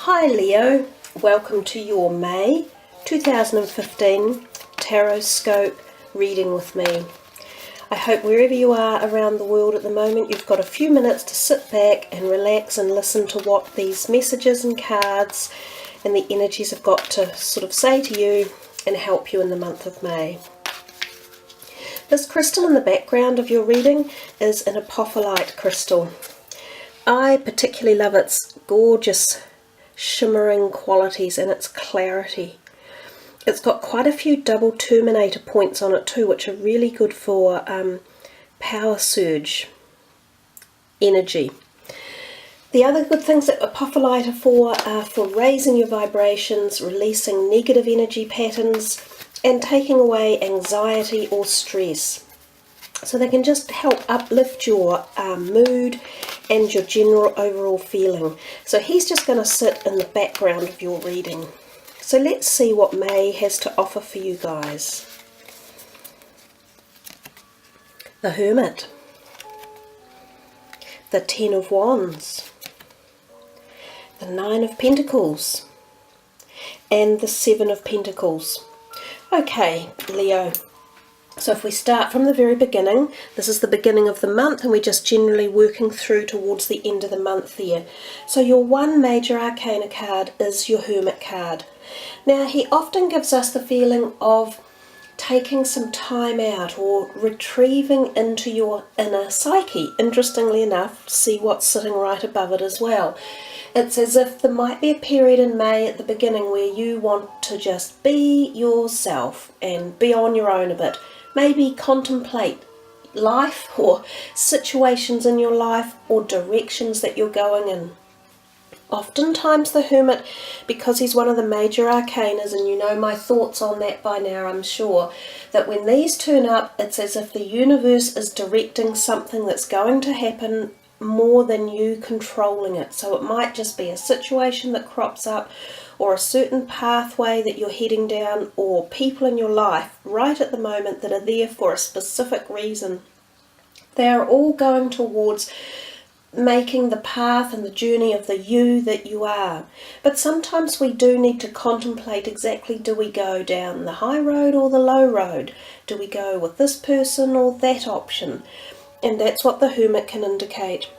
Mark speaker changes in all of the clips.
Speaker 1: Hi Leo, welcome to your May 2015 Taroscope reading with me. I hope wherever you are around the world at the moment you've got a few minutes to sit back and relax and listen to what these messages and cards and the energies have got to sort of say to you and help you in the month of May. This crystal in the background of your reading is an apophyllite crystal. I particularly love its gorgeous shimmering qualities and its clarity. It's got quite a few double terminator points on it too, which are really good for power surge energy. The other good things that apophyllite are for raising your vibrations, releasing negative energy patterns, and taking away anxiety or stress. So they can just help uplift your mood and your general overall feeling. So he's just going to sit in the background of your reading. So let's see what May has to offer for you guys. The Hermit, the Ten of Wands, the Nine of Pentacles, and the Seven of Pentacles. Okay, Leo. So if we start from the very beginning, this is the beginning of the month and we're just generally working through towards the end of the month there. So your one major arcana card is your Hermit card. Now he often gives us the feeling of taking some time out or retrieving into your inner psyche. Interestingly enough, see what's sitting right above it as well. It's as if there might be a period in May at the beginning where you want to just be yourself and be on your own a bit. Maybe contemplate life or situations in your life or directions that you're going in. Oftentimes the Hermit, because he's one of the major arcanas, and you know my thoughts on that by now I'm sure, that when these turn up it's as if the universe is directing something that's going to happen more than you controlling it. So it might just be a situation that crops up or a certain pathway that you're heading down or people in your life right at the moment that are there for a specific reason. They are all going towards making the path and the journey of the you that you are. But sometimes we do need to contemplate exactly, do we go down the high road or the low road? Do we go with this person or that option? And that's what the Hermit can indicate.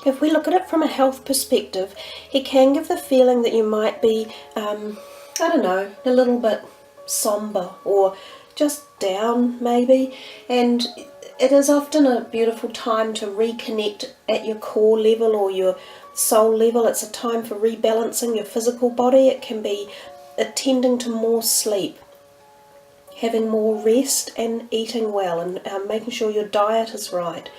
Speaker 1: If we look at it from a health perspective, he can give the feeling that you might be, I don't know, a little bit somber or just down maybe. And it is often a beautiful time to reconnect at your core level or your soul level. It's a time for rebalancing your physical body. It can be attending to more sleep, having more rest and eating well and making sure your diet is right.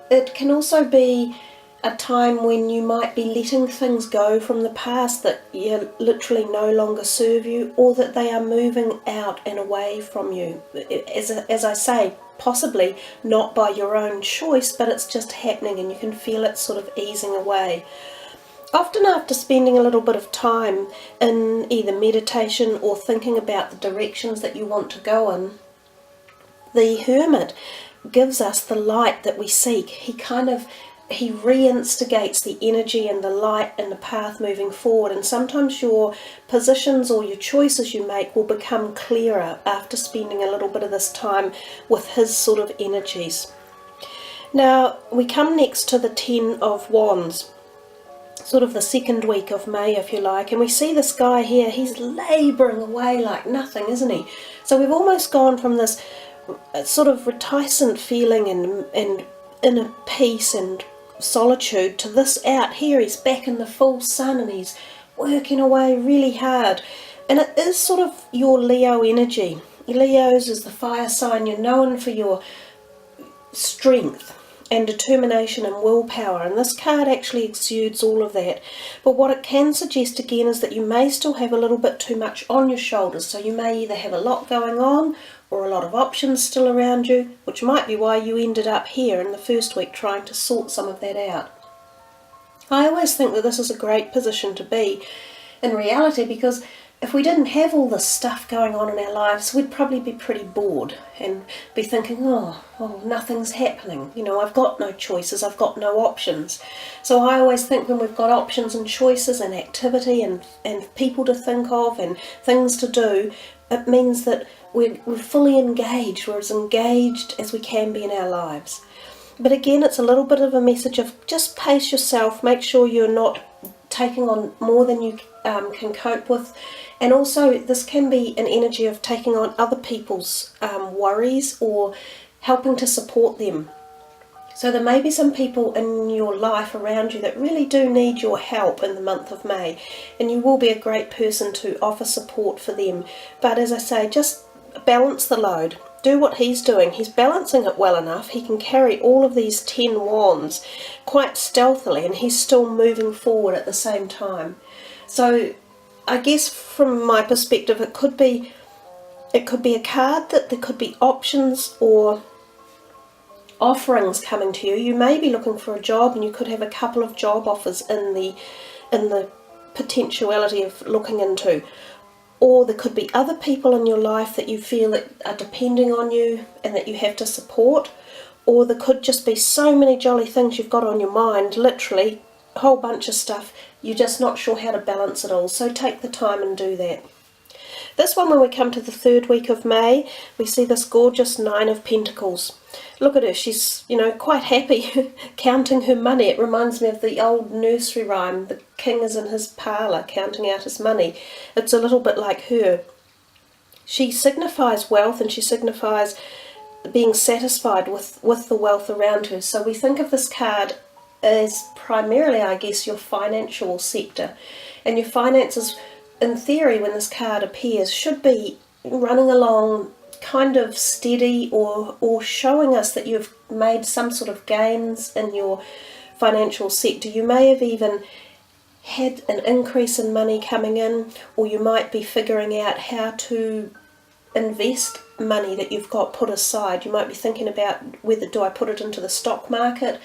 Speaker 1: It can also be a time when you might be letting things go from the past that literally no longer serve you, or that they are moving out and away from you. As I say, possibly not by your own choice, but it's just happening and you can feel it sort of easing away. Often after spending a little bit of time in either meditation or thinking about the directions that you want to go in, the Hermit gives us the light that we seek. He reinstigates the energy and the light and the path moving forward, and sometimes your positions or your choices you make will become clearer after spending a little bit of this time with his sort of energies. Now we come next to the Ten of Wands, sort of the second week of May if you like, and we see this guy here. He's labouring away like nothing, isn't he? So we've almost gone from this sort of reticent feeling and inner peace and solitude to this out here. He's back in the full sun and he's working away really hard, and it is sort of your Leo energy. Leo's is the fire sign. You're known for your strength and determination and willpower, and this card actually exudes all of that. But what it can suggest again is that you may still have a little bit too much on your shoulders. So you may either have a lot going on or a lot of options still around you, which might be why you ended up here in the first week trying to sort some of that out. I always think that this is a great position to be in reality, because if we didn't have all this stuff going on in our lives, we'd probably be pretty bored and be thinking, oh, nothing's happening. You know, I've got no choices, I've got no options. So I always think when we've got options and choices and activity and people to think of and things to do, it means that we're fully engaged. We're as engaged as we can be in our lives. But again, it's a little bit of a message of just pace yourself, make sure you're not taking on more than you can cope with. And also this can be an energy of taking on other people's worries or helping to support them. So there may be some people in your life around you that really do need your help in the month of May, and you will be a great person to offer support for them. But as I say, just balance the load. Do what he's doing. He's balancing it well enough. He can carry all of these 10 wands quite stealthily, and he's still moving forward at the same time. So I guess from my perspective, it could be a card that there could be options or offerings coming to you. You may be looking for a job, and you could have a couple of job offers in the potentiality of looking into. Or there could be other people in your life that you feel that are depending on you and that you have to support. Or there could just be so many jolly things you've got on your mind, literally a whole bunch of stuff. You're just not sure how to balance it all. So take the time and do that. This one, when we come to the 3rd week of May, we see this gorgeous 9 of Pentacles. Look at her, she's, you know, quite happy counting her money. It reminds me of the old nursery rhyme, the king is in his parlour counting out his money. It's a little bit like her. She signifies wealth, and she signifies being satisfied with the wealth around her. So we think of this card as primarily, I guess, your financial sector. And your finances, in theory, when this card appears, should be running along kind of steady or showing us that you've made some sort of gains in your financial sector. You may have even had an increase in money coming in, or you might be figuring out how to invest money that you've got put aside. You might be thinking about whether do I put it into the stock market,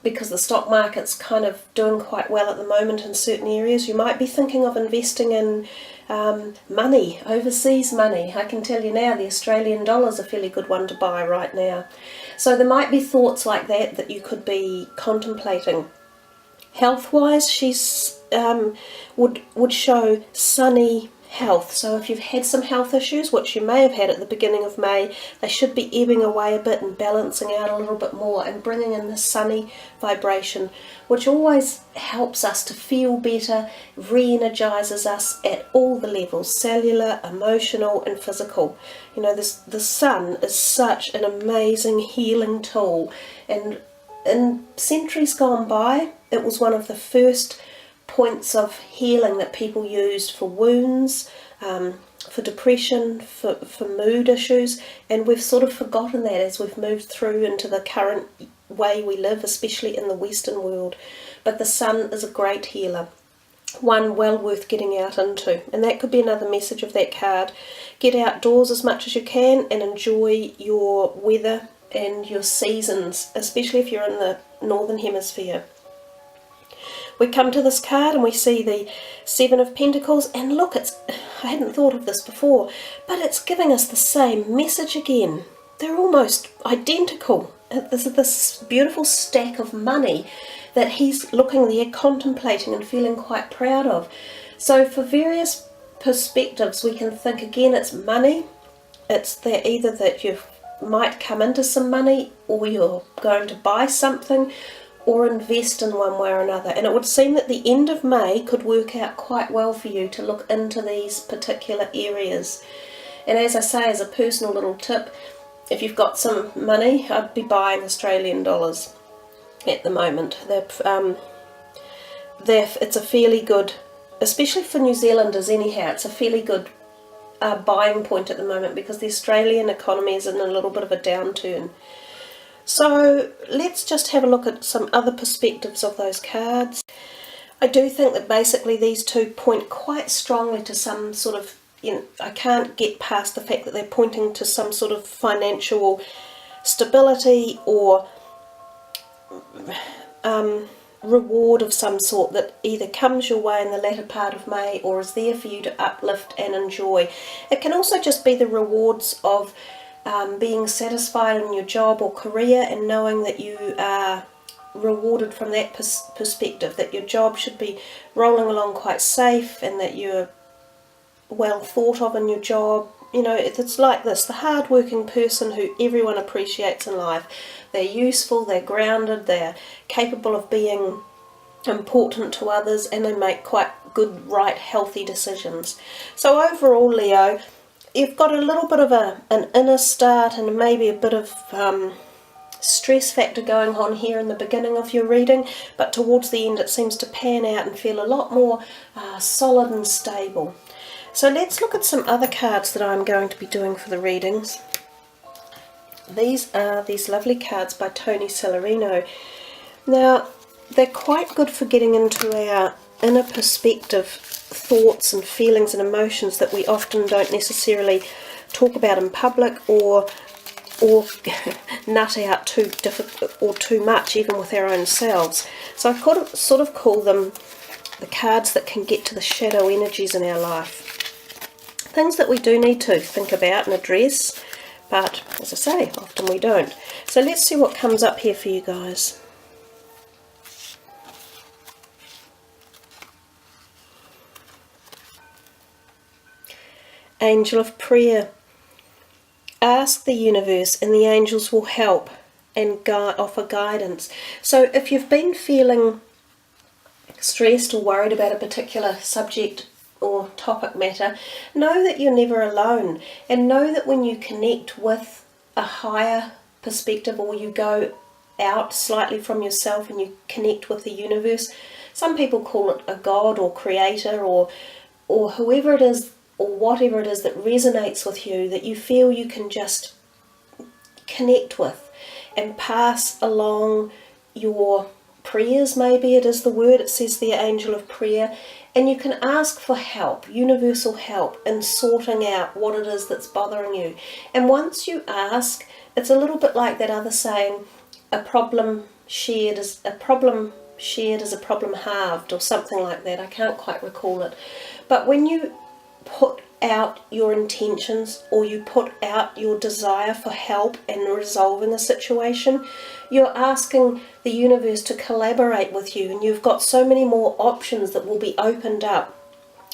Speaker 1: because the stock market's kind of doing quite well at the moment in certain areas. You might be thinking of investing in money, overseas money. I can tell you now the Australian dollar's a fairly good one to buy right now. So there might be thoughts like that you could be contemplating. Health-wise, she's would show sunny health. So if you've had some health issues, which you may have had at the beginning of May, they should be ebbing away a bit and balancing out a little bit more and bringing in the sunny vibration, which always helps us to feel better, re-energizes us at all the levels, cellular, emotional and physical. You know, the sun is such an amazing healing tool, and in centuries gone by, it was one of the first points of healing that people used for wounds, for depression, for mood issues, and we've sort of forgotten that as we've moved through into the current way we live, especially in the Western world. But the sun is a great healer, one well worth getting out into, and that could be another message of that card. Get outdoors as much as you can and enjoy your weather and your seasons, especially if you're in the Northern Hemisphere. We come to this card and we see the 7 of Pentacles, and look, I hadn't thought of this before, but it's giving us the same message again. They're almost identical. There's this beautiful stack of money that he's looking there, contemplating and feeling quite proud of. So for various perspectives, we can think again, it's money. It's that either that you might come into some money, or you're going to buy something, or invest in one way or another. And it would seem that the end of May could work out quite well for you to look into these particular areas. And as I say, as a personal little tip, if you've got some money, I'd be buying Australian dollars at the moment. It's a fairly good, especially for New Zealanders anyhow, it's a fairly good buying point at the moment, because the Australian economy is in a little bit of a downturn. So let's just have a look at some other perspectives of those cards. I do think that basically these two point quite strongly to some sort of, I can't get past the fact that they're pointing to some sort of financial stability or reward of some sort that either comes your way in the latter part of May or is there for you to uplift and enjoy. It can also just be the rewards of being satisfied in your job or career and knowing that you are rewarded from that perspective, that your job should be rolling along quite safe and that you're well thought of in your job. You know, it's like this, the hard-working person who everyone appreciates in life. They're useful, they're grounded, they're capable of being important to others, and they make quite good, right, healthy decisions. So overall, Leo, you've got a little bit of an inner start and maybe a bit of stress factor going on here in the beginning of your reading, but towards the end it seems to pan out and feel a lot more solid and stable. So let's look at some other cards that I'm going to be doing for the readings. These are these lovely cards by Tony Celerino. Now, they're quite good for getting into our inner perspective thoughts and feelings and emotions that we often don't necessarily talk about in public or nut out too much even with our own selves. So I could sort of call them the cards that can get to the shadow energies in our life. Things that we do need to think about and address, but as I say, often we don't. So let's see what comes up here for you guys. Angel of Prayer. Ask the universe and the angels will help and offer guidance. So if you've been feeling stressed or worried about a particular subject or topic matter, know that you're never alone, and know that when you connect with a higher perspective or you go out slightly from yourself and you connect with the universe, some people call it a God or creator or whoever it is or whatever it is that resonates with you, that you feel you can just connect with and pass along your prayers, maybe it is the word, it says the Angel of Prayer, and you can ask for help, universal help, in sorting out what it is that's bothering you. And once you ask, it's a little bit like that other saying, a problem shared is a problem halved, or something like that. I can't quite recall it. But when you put out your intentions or you put out your desire for help in resolving a situation, you're asking the universe to collaborate with you, and you've got so many more options that will be opened up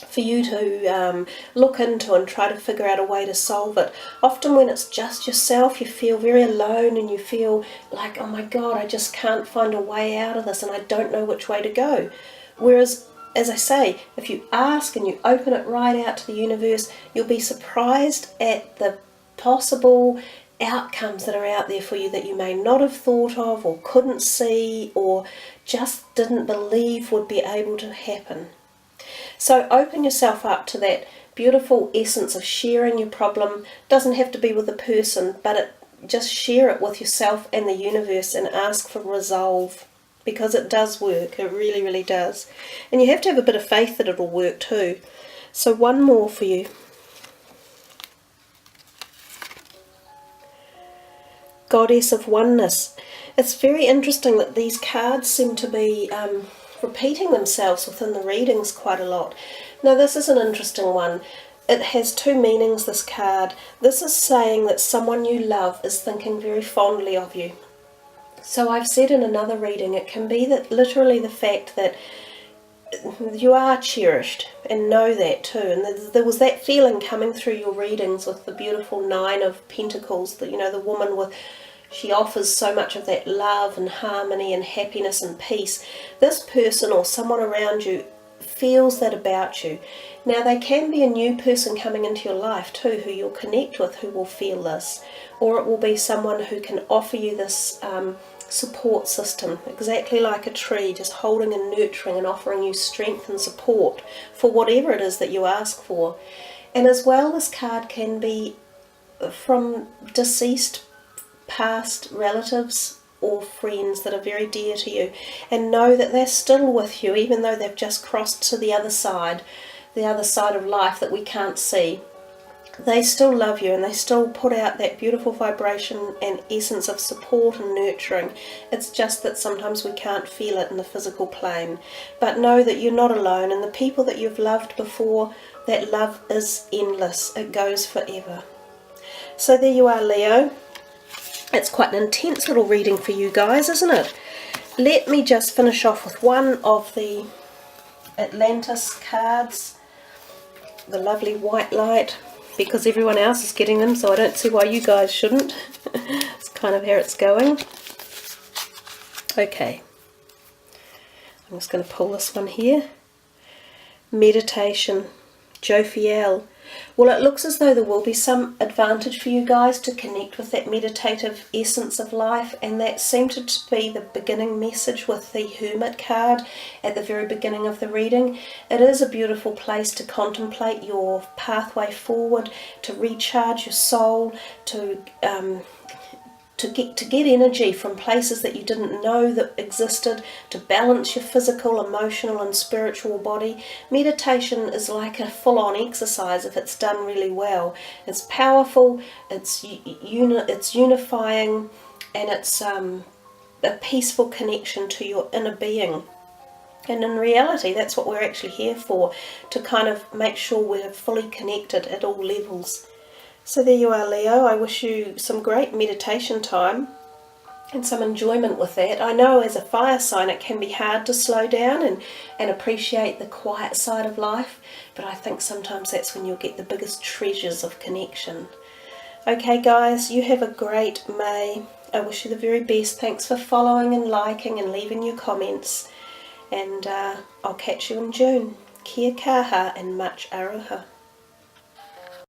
Speaker 1: for you to look into and try to figure out a way to solve it. Often when it's just yourself, you feel very alone and you feel like, oh my God, I just can't find a way out of this and I don't know which way to go. Whereas, as I say, if you ask and you open it right out to the universe, you'll be surprised at the possible outcomes that are out there for you that you may not have thought of or couldn't see or just didn't believe would be able to happen. So open yourself up to that beautiful essence of sharing your problem. Doesn't have to be with a person, but just share it with yourself and the universe and ask for resolve, because it does work. It really, really does. And you have to have a bit of faith that it'll work too. So one more for you. Goddess of Oneness. It's very interesting that these cards seem to be repeating themselves within the readings quite a lot. Now this is an interesting one. It has two meanings, this card. This is saying that someone you love is thinking very fondly of you. So I've said in another reading, it can be that literally the fact that you are cherished, and know that too. And there was that feeling coming through your readings with the beautiful Nine of Pentacles, that, you know, the woman with, she offers so much of that love and harmony and happiness and peace. This person or someone around you feels that about you. Now they can be a new person coming into your life too, who you'll connect with, who will feel this, or it will be someone who can offer you this support system, exactly like a tree, just holding and nurturing and offering you strength and support for whatever it is that you ask for. And as well, this card can be from deceased past relatives or friends that are very dear to you, and know that they're still with you even though they've just crossed to the other side of life that we can't see. they still love you and they still put out that beautiful vibration and essence of support and nurturing. It's just that sometimes we can't feel it in the physical plane. But know that you're not alone, and the people that you've loved before, that love is endless. It goes forever. So there you are, Leo. It's quite an intense little reading for you guys, isn't it? Let me just finish off with one of the Atlantis cards, the lovely white light, because everyone else is getting them, so I don't see why you guys shouldn't. It's kind of how it's going. Okay, I'm just going to pull this one here. Meditation, Jophiel. Well, it looks as though there will be some advantage for you guys to connect with that meditative essence of life, and that seemed to be the beginning message with the Hermit card at the very beginning of the reading. It is a beautiful place to contemplate your pathway forward, to recharge your soul, to get energy from places that you didn't know that existed, to balance your physical, emotional and spiritual body. Meditation is like a full-on exercise if it's done really well. It's powerful, it's unifying, and it's a peaceful connection to your inner being. And in reality, that's what we're actually here for, to kind of make sure we're fully connected at all levels. So there you are, Leo. I wish you some great meditation time and some enjoyment with that. I know as a fire sign it can be hard to slow down and appreciate the quiet side of life, but I think sometimes that's when you'll get the biggest treasures of connection. Okay guys, you have a great May. I wish you the very best. Thanks for following and liking and leaving your comments, and I'll catch you in June. Kia kaha and much aroha.